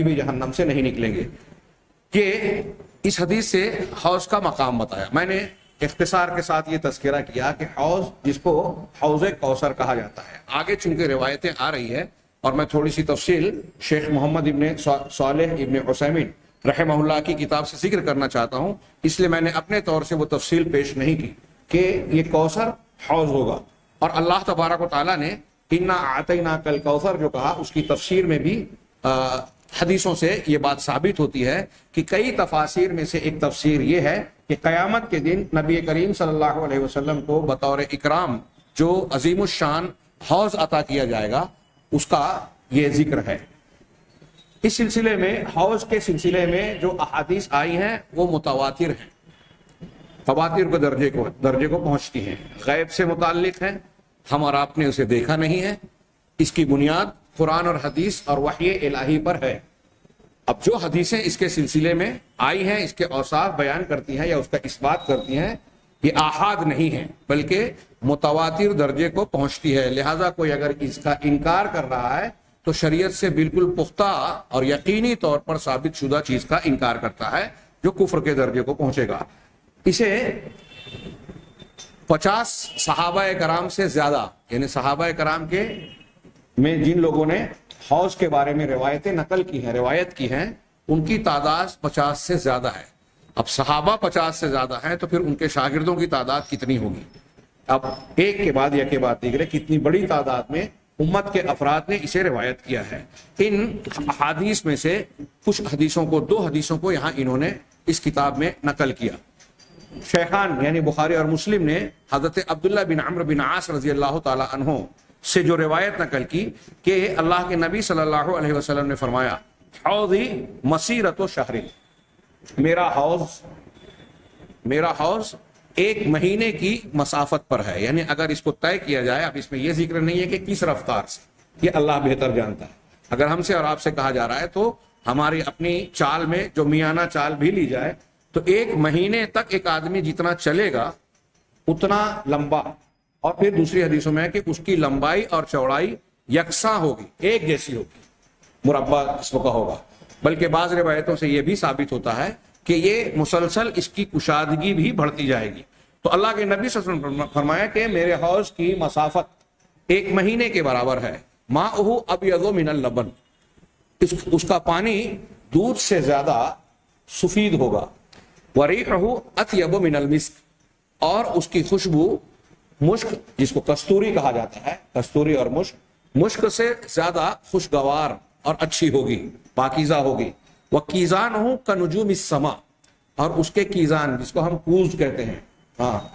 بھی جہنم سے نہیں نکلیں گے۔ یہ اس حدیث سے حوض کا مقام بتایا۔ میں نے اختصار کے ساتھ یہ تذکرہ کیا کہ حوض جس کو حوض کوثر کہا جاتا ہے، آگے چونکہ روایتیں آ رہی ہے اور میں تھوڑی سی تفصیل شیخ محمد ابن صالح ابن عثیمین رحمہ اللہ کی کتاب سے ذکر کرنا چاہتا ہوں، اس لیے میں نے اپنے طور سے وہ تفصیل پیش نہیں کی کہ یہ کوثر حوض ہوگا۔ اور اللہ تبارک و تعالیٰ نے انا اعطیناک الکوثر جو کہا، اس کی تفسیر میں بھی حدیثوں سے یہ بات ثابت ہوتی ہے کہ کئی تفاسیر میں سے ایک تفسیر یہ ہے کہ قیامت کے دن نبی کریم صلی اللہ علیہ وسلم کو بطور اکرام جو عظیم الشان حوض عطا کیا جائے گا، اس کا یہ ذکر ہے۔ اس سلسلے میں حوض کے سلسلے میں جو احادیث آئی ہیں وہ متواتر ہیں، تواتر کے درجے کو پہنچتی ہیں، غیب سے متعلق ہیں، ہم اور آپ نے اسے دیکھا نہیں ہے، اس کی بنیاد قرآن اور حدیث اور وحی الہی پر ہے۔ اب جو حدیثیں اس کے سلسلے میں آئی ہیں، اس کے اوصاف بیان کرتی ہیں یا اس کا اثبات کرتی ہیں، یہ آحاد نہیں ہے بلکہ متواتر درجے کو پہنچتی ہے۔ لہذا کوئی اگر اس کا انکار کر رہا ہے تو شریعت سے بالکل پختہ اور یقینی طور پر ثابت شدہ چیز کا انکار کرتا ہے جو کفر کے درجے کو پہنچے گا۔ اسے 50 صحابہ کرام سے زیادہ، یعنی صحابہ کرام کے میں جن لوگوں نے حوض کے بارے میں روایتیں نقل کی ہیں، روایت کی ہیں، ان کی تعداد 50 سے زیادہ ہے۔ اب صحابہ 50 سے زیادہ ہیں تو پھر ان کے شاگردوں کی تعداد کتنی ہوگی؟ اب ایک کے بعد دیکھ رہے کتنی بڑی تعداد میں امت کے افراد نے اسے روایت کیا ہے۔ ان احادیث میں سے کچھ حدیثوں کو، 2 حدیثوں کو یہاں انہوں نے اس کتاب میں نقل کیا۔ شیخان یعنی بخاری اور مسلم نے حضرت عبداللہ بن عمرو بن عاص رضی اللہ تعالی عنہ سے جو روایت نقل کی کہ اللہ کے نبی صلی اللہ علیہ وسلم نے فرمایا، حوضی مسیرۃ شہر، میرا حوض 1 مہینے کی مسافت پر ہے۔ یعنی اگر اس کو طے کیا جائے، اب اس میں یہ ذکر نہیں ہے کہ کس رفتار سے، یہ اللہ بہتر جانتا ہے۔ اگر ہم سے اور آپ سے کہا جا رہا ہے تو ہماری اپنی چال میں جو میانہ چال بھی لی جائے تو 1 مہینے تک ایک آدمی جتنا چلے گا اتنا لمبا، اور پھر دوسری حدیثوں میں ہے کہ اس کی لمبائی اور چوڑائی یکساں ہوگی، ایک جیسی ہوگی، مربع اس کا ہوگا۔ بلکہ بعض روایتوں سے یہ بھی ثابت ہوتا ہے کہ یہ مسلسل اس کی کشادگی بھی بڑھتی جائے گی۔ تو اللہ کے نبی صلی اللہ علیہ وسلم نے فرمایا کہ میرے حوض کی مسافت 1 مہینے کے برابر ہے۔ ماؤہ ابیض من اللبن، اس کا پانی دودھ سے زیادہ سفید ہوگا۔ وریحہ اطیب من المسک، اور اس کی خوشبو مشک، جس کو کستوری کہا جاتا ہے، کستوری اور مشک سے زیادہ خوشگوار اور اچھی ہوگی، پاکیزہ ہوگی۔ وَقِيزَانُهُ كَنُجُومِ السَّمَاءِ، اور اس کے کیزان جس کو ہم کوز کہتے ہیں،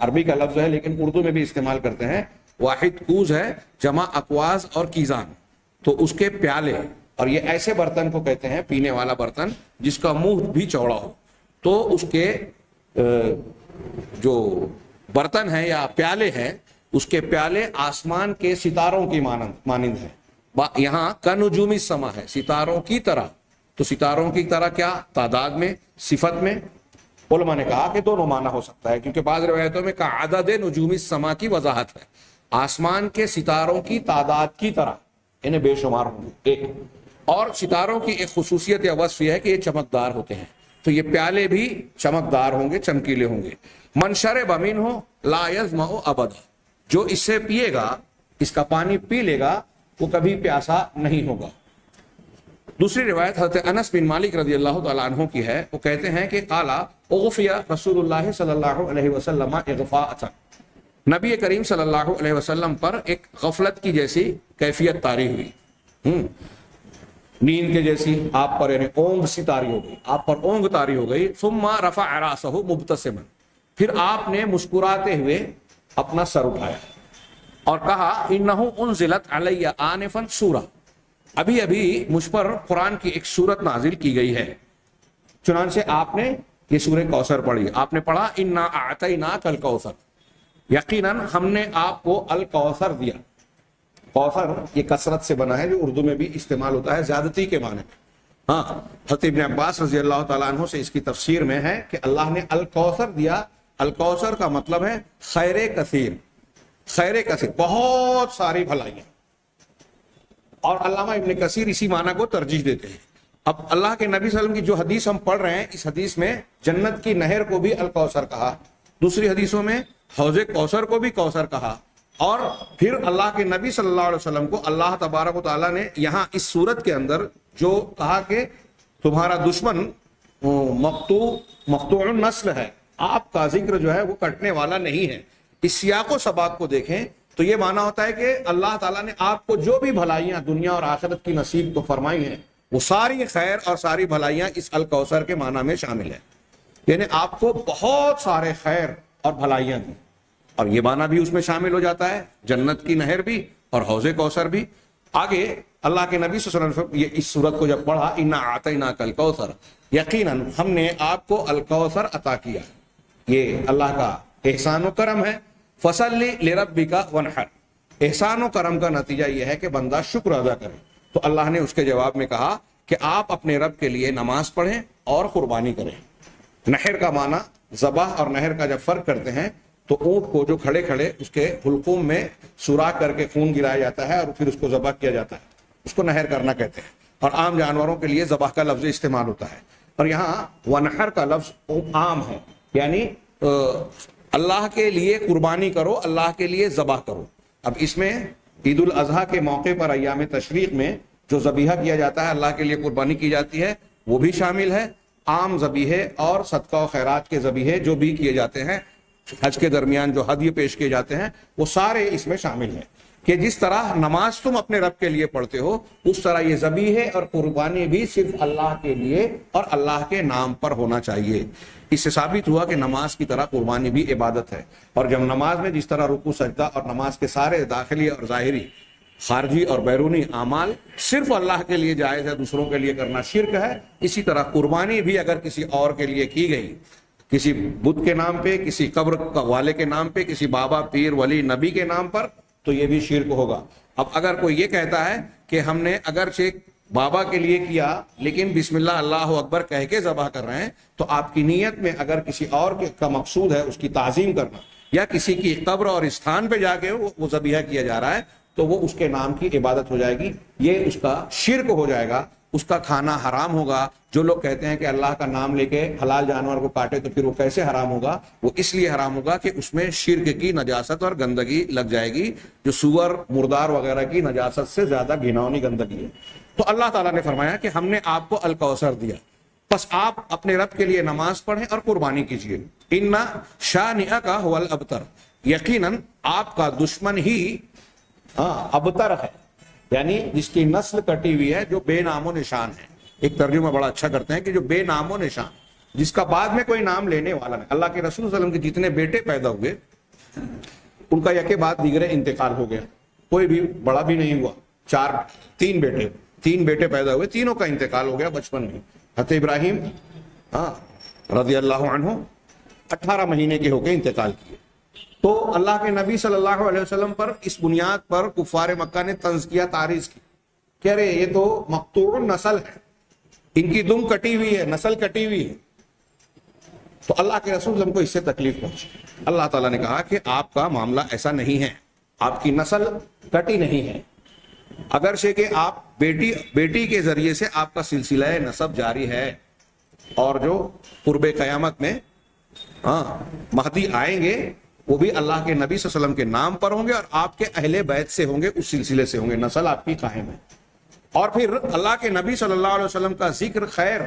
عربی کا لفظ ہے لیکن اردو میں بھی استعمال کرتے ہیں، واحد کوز ہے، جمع اکواز اور کیزان، تو اس کے پیالے، اور یہ ایسے برتن کو کہتے ہیں، پینے والا برتن جس کا منہ بھی چوڑا ہو، تو اس کے جو برتن ہیں یا پیالے ہیں، اس کے پیالے آسمان کے ستاروں کی مانند ہیں۔ یہاں کنجوم السما ہے، ستاروں کی طرح۔ تو ستاروں کی طرح کیا؟ تعداد میں، صفت میں؟ علماء نے کہا کہ دونوں معنی ہو سکتا ہے، کیونکہ بعض روایتوں میں عدد نجوم السما کی وضاحت ہے، آسمان کے ستاروں کی تعداد کی طرح، انہیں بے شمار ہوں گے ایک۔ اور ستاروں کی ایک خصوصیت یا وصف یہ ہے کہ یہ چمکدار ہوتے ہیں، تو یہ پیالے بھی چمکدار ہوں گے، چمکیلے ہوں گے۔ من شرب منہ لا یظمأ ابدا، جو اس سے پیے گا، اس کا پانی پی لے گا، وہ کبھی پیاسا نہیں ہوگا۔ دوسری روایت حضرت انس بن مالک رضی اللہ تعالیٰ عنہ کی ہے، وہ کہتے ہیں کہ قال اغفی رسول اللہ صلی اللہ علیہ وسلم اغفاء، نبی کریم صلی اللہ علیہ وسلم پر ایک غفلت کی جیسی کیفیت طاری ہوئی، نیند کے جیسی آپ پر، یعنی اونگ سی طاری ہو گئی، آپ پر اونگ طاری ہو گئی۔ ثم رفع راسہ مبتسما، پھر آپ نے مسکراتے ہوئے اپنا سر اٹھایا اور کہا انہ انزلت علی آنفا سورہ، ابھی ابھی مجھ پر قرآن کی ایک سورت نازل کی گئی ہے۔ چنانچہ آپ نے یہ سورہ کوثر پڑھی، آپ نے پڑھا انا اعطیناک الکوثر، یقیناً ہم نے آپ کو الکوثر دیا۔ کوثر یہ کثرت سے بنا ہے، جو اردو میں بھی استعمال ہوتا ہے زیادتی کے معنی میں۔ حضرت ابن عباس رضی اللہ تعالیٰ عنہ سے اس کی تفسیر میں ہے کہ اللہ نے الکوثر دیا، الکوثر کا مطلب ہے خیر کثیر، خیر کثیر، بہت ساری بھلائیاں۔ اور علامہ ابن کثیر اسی معنی کو ترجیح دیتے ہیں اب اللہ کے نبی صلی اللہ علیہ وسلم کی جو حدیث ہم پڑھ رہے ہیں، اس حدیث میں جنت کی نہر کو بھی الکوثر کہا، دوسری حدیثوں میں حوض کوثر کو بھی کوثر کہا، اور پھر اللہ کے نبی صلی اللہ علیہ وسلم کو اللہ تبارک و تعالیٰ نے یہاں اس صورت کے اندر جو کہا کہ تمہارا دشمن مقطوع النسل ہے، آپ کا ذکر جو ہے وہ کٹنے والا نہیں ہے، اس سیاق و سباق کو دیکھیں تو یہ معنی ہوتا ہے کہ اللہ تعالیٰ نے آپ کو جو بھی بھلائیاں دنیا اور آخرت کی نصیب کو فرمائی ہیں، وہ ساری خیر اور ساری بھلائیاں اس الکوثر کے معنی میں شامل ہیں، یعنی آپ کو بہت سارے خیر اور بھلائیاں دی، اور یہ معنی بھی اس میں شامل ہو جاتا ہے، جنت کی نہر بھی اور حوض کوثر بھی۔ آگے اللہ کے نبی صلی اللہ علیہ وسلم یہ اس صورت کو جب پڑھا، انا اعطیناک الکوثر، یقیناً ہم نے آپ کو الکوثر عطا کیا، یہ اللہ کا احسان و کرم ہے۔ فصلی لربک وانحر، احسان و کرم کا نتیجہ یہ ہے کہ بندہ شکر ادا کرے، تو اللہ نے اس کے جواب میں کہا کہ آپ اپنے رب کے لیے نماز پڑھیں اور قربانی کریں۔ نہر کا معنی ذبح اور نہر کا جب فرق کرتے ہیں تو اونٹ کو جو کھڑے کھڑے اس کے حلقوم میں سوراخ کر کے خون گرایا جاتا ہے اور پھر اس کو ذبح کیا جاتا ہے، اس کو نہر کرنا کہتے ہیں، اور عام جانوروں کے لیے ذبح کا لفظ استعمال ہوتا ہے، اور یہاں ونحر کا لفظ عام ہے، یعنی اللہ کے لیے قربانی کرو، اللہ کے لیے ذبح کرو۔ اب اس میں عید الاضحیٰ کے موقع پر ایام تشریق میں جو ذبیحہ کیا جاتا ہے، اللہ کے لیے قربانی کی جاتی ہے، وہ بھی شامل ہے، عام ذبیحے اور صدقہ و خیرات کے ذبیحے جو بھی کیے جاتے ہیں، حج کے درمیان جو ہدیے پیش کیے جاتے ہیں، وہ سارے اس میں شامل ہیں، کہ جس طرح نماز تم اپنے رب کے لیے پڑھتے ہو، اس طرح یہ ذبیحے اور قربانی بھی صرف اللہ کے لیے اور اللہ کے نام پر ہونا چاہیے۔ اس سے ثابت ہوا کہ نماز کی طرح قربانی بھی عبادت ہے، اور جب نماز میں جس طرح رکوع سجدہ اور نماز کے سارے داخلی اور ظاہری، خارجی اور بیرونی اعمال صرف اللہ کے لیے جائز ہے، دوسروں کے لیے کرنا شرک ہے، اسی طرح قربانی بھی اگر کسی اور کے لیے کی گئی، کسی بت کے نام پہ، کسی قبر والے کے نام پہ، کسی بابا پیر ولی نبی کے نام پر، تو یہ بھی شرک ہوگا۔ اب اگر کوئی یہ کہتا ہے کہ ہم نے اگرچہ بابا کے لیے کیا لیکن بسم اللہ اللہ اکبر کہہ کے ذبح کر رہے ہیں، تو آپ کی نیت میں اگر کسی اور کا مقصود ہے اس کی تعظیم کرنا، یا کسی کی قبر اور استھان پہ جا کے وہ ذبیحہ کیا جا رہا ہے، تو وہ اس کے نام کی عبادت ہو جائے گی، یہ اس کا شرک ہو جائے گا، اس کا کھانا حرام ہوگا۔ جو لوگ کہتے ہیں کہ اللہ کا نام لے کے حلال جانور کو کاٹے تو پھر وہ کیسے حرام ہوگا؟ وہ اس لیے حرام ہوگا کہ اس میں شرک کی نجاست اور گندگی لگ جائے گی، جو سور مردار وغیرہ کی نجاست سے زیادہ گھناؤنی گندگی ہے۔ تو اللہ تعالیٰ نے فرمایا کہ ہم نے آپ کو الکوثر دیا، بس آپ اپنے رب کے لیے نماز پڑھیں اور قربانی کیجیے۔ ان شانئک هو الابتر، یقیناً آپ کا دشمن ہی ابتر ہے، یعنی جس کی نسل کٹی ہوئی ہے، جو بے نام و نشان ہے۔ ایک ترجمہ بڑا اچھا کرتے ہیں کہ جو بے نام و نشان، جس کا بعد میں کوئی نام لینے والا نہیں۔ اللہ کے رسول صلی اللہ علیہ وسلم کے جتنے بیٹے پیدا ہوئے، ان کا یکے بعد دیگرے انتقال ہو گیا، کوئی بھی بڑا بھی نہیں ہوا، تین بیٹے پیدا ہوئے، تینوں کا انتقال ہو گیا بچپن میں۔ حضرت ابراہیم رضی اللہ عنہ 18 مہینے کے ہو کے انتقال کیے، تو اللہ کے نبی صلی اللہ علیہ وسلم پر اس بنیاد پر کفار مکہ نے طنز کیا، تعریض کی کہ ارے یہ تو مقطوع نسل ہے، ان کی دم کٹی ہوئی ہے، نسل کٹی ہوئی ہے۔ تو اللہ کے رسول صلی اللہ علیہ وسلم کو اس سے تکلیف پہنچی۔ اللہ تعالیٰ نے کہا کہ آپ کا معاملہ ایسا نہیں ہے، آپ کی نسل کٹی نہیں ہے، اگرچہ کہ آپ بیٹی کے ذریعے سے آپ کا سلسلہ نسب جاری ہے، اور جو قرب قیامت میں مہدی آئیں گے وہ بھی اللہ کے نبی صلی اللہ علیہ وسلم کے نام پر ہوں گے، اور آپ کے اہل بیت سے ہوں گے، اس سلسلے سے ہوں گے، نسل آپ کی قائم ہے۔ اور پھر اللہ کے نبی صلی اللہ علیہ وسلم کا ذکر خیر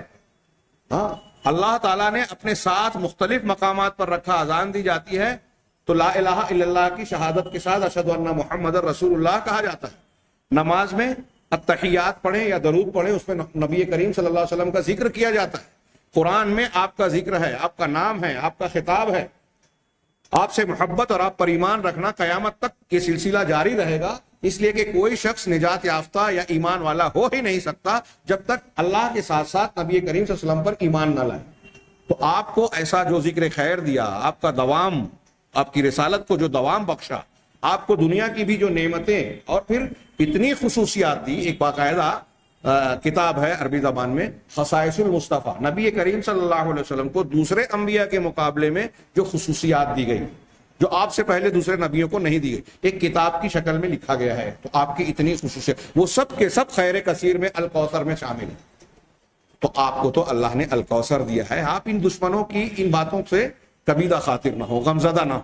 اللہ تعالیٰ نے اپنے ساتھ مختلف مقامات پر رکھا، اذان دی جاتی ہے تو لا الہ الا اللہ کی شہادت کے ساتھ اشہد ان محمد رسول اللہ کہا جاتا ہے۔ نماز میں التحیات پڑھیں یا درود پڑھیں، اس میں نبی کریم صلی اللہ علیہ وسلم کا ذکر کیا جاتا ہے۔ قرآن میں آپ کا ذکر ہے، آپ کا نام ہے، آپ کا خطاب ہے، آپ سے محبت اور آپ پر ایمان رکھنا قیامت تک یہ سلسلہ جاری رہے گا، اس لیے کہ کوئی شخص نجات یافتہ یا ایمان والا ہو ہی نہیں سکتا جب تک اللہ کے ساتھ ساتھ نبی کریم صلی اللہ علیہ وسلم پر ایمان نہ لائے۔ تو آپ کو ایسا جو ذکر خیر دیا، آپ کا دوام، آپ کی رسالت کو جو دوام بخشا، آپ کو دنیا کی بھی جو نعمتیں اور پھر اتنی خصوصیات دی، ایک باقاعدہ کتاب ہے عربی زبان میں خصائص المصطفیٰ، نبی کریم صلی اللہ علیہ وسلم کو دوسرے انبیاء کے مقابلے میں جو خصوصیات دی گئی، جو آپ سے پہلے دوسرے نبیوں کو نہیں دی گئی، ایک کتاب کی شکل میں لکھا گیا ہے۔ تو آپ کی اتنی خصوصیات، وہ سب کے سب خیر کثیر میں الکوثر میں شامل ہیں۔ تو آپ کو تو اللہ نے الکوثر دیا ہے، آپ ان دشمنوں کی ان باتوں سے کبیدہ خاطر نہ ہو، غمزدہ نہ ہو۔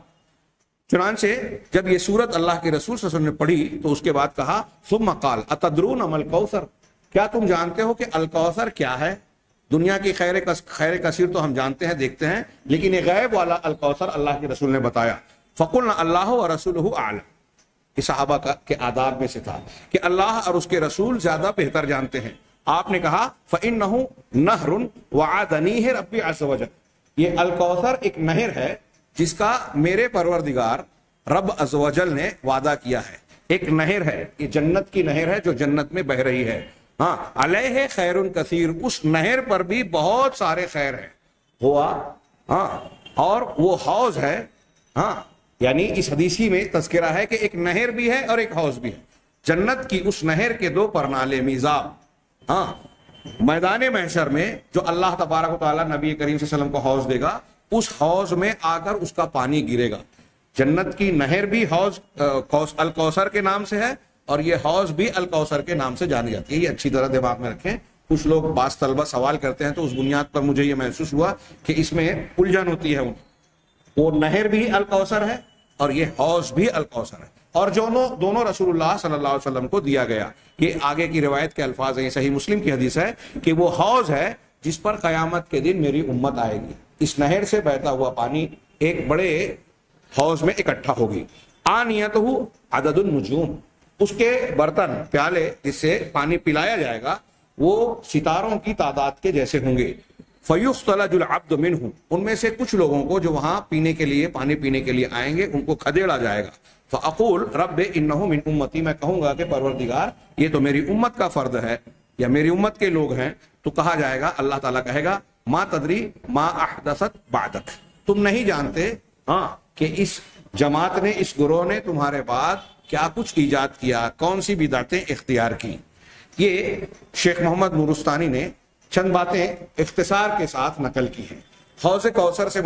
چنانچہ جب یہ سورت اللہ کے رسول صلی اللہ علیہ وسلم نے پڑھی تو اس کے بعد کہا ثم قال اتدرون ما الکوثر، کیا تم جانتے ہو کہ الکوثر کیا ہے؟ دنیا کی خیر کثیر تو ہم جانتے ہیں دیکھتے ہیں، لیکن یہ غیب والا الکوثر اللہ کے رسول نے بتایا۔ فقلنا اللہ ورسولہ اعلم، یہ صحابہ کے آداب میں سے تھا کہ اللہ اور اس کے رسول زیادہ بہتر جانتے ہیں۔ آپ نے کہا فإنہ نہر وعدنیہ ربی عز وجل، یہ الکوثر ایک نہر ہے جس کا میرے پروردگار رب عز وجل نے وعدہ کیا ہے۔ ایک نہر ہے، یہ جنت کی نہر ہے جو جنت میں بہ رہی ہے، ہاں علیہ خیر کثیر، اس نہر پر بھی بہت سارے خیر ہیں ہوا، ہاں اور وہ حوض ہے، ہاں یعنی اس حدیثی میں تذکرہ ہے کہ ایک نہر بھی ہے اور ایک حوض بھی ہے، جنت کی اس نہر کے دو پرنالے میزاب، ہاں میدان محشر میں جو اللہ تبارک و تعالیٰ نبی کریم صلی اللہ علیہ وسلم کو حوض دے گا، اس حوض میں آ کر اس کا پانی گرے گا۔ جنت کی نہر بھی حوض الکوثر کے نام سے ہے اور یہ حوض بھی الکوثر کے نام سے جانی جاتی ہے، یہ اچھی طرح دماغ میں رکھیں۔ کچھ لوگ بعض طلبہ سوال کرتے ہیں تو اس بنیاد پر مجھے یہ محسوس ہوا کہ اس میں الجھن ہوتی ہے، وہ نہر بھی الکوثر ہے اور یہ حوض بھی الکوثر ہے، اور دونوں رسول اللہ صلی اللہ علیہ وسلم کو دیا گیا۔ یہ آگے کی روایت کے الفاظ ہیں، یہ صحیح مسلم کی حدیث ہے کہ وہ حوض ہے جس پر قیامت کے دن میری امت آئے گی، اس نہر سے بہتا ہوا پانی ایک بڑے حوض میں اکٹھا ہوگی۔ آنیتہ عدد النجوم، اس کے برتن پیالے جس سے پانی پلایا جائے گا وہ ستاروں کی تعداد کے جیسے ہوں گے۔ فیختلج العبد منہ، ان میں سے کچھ لوگوں کو جو وہاں پینے کے لیے پانی پینے کے لیے آئیں گے ان کو کھدیڑا جائے گا۔ فاقول رب انہ من امتی، میں کہوں گا کہ پروردگار یہ تو میری امت کا فرد ہے یا میری امت کے لوگ ہیں، تو کہا جائے گا، اللہ تعالیٰ کہے گا ما تدری ما احدثت بعدک، تم نہیں جانتے ہاں کہ اس جماعت نے، اس گروہ نے تمہارے بعد کیا کچھ ایجاد کیا، کون سی بدعتیں اختیار کی۔ یہ شیخ محمد نورستانی نے چند باتیں اختصار کے ساتھ نقل کی ہیں۔ حوض کوثر سے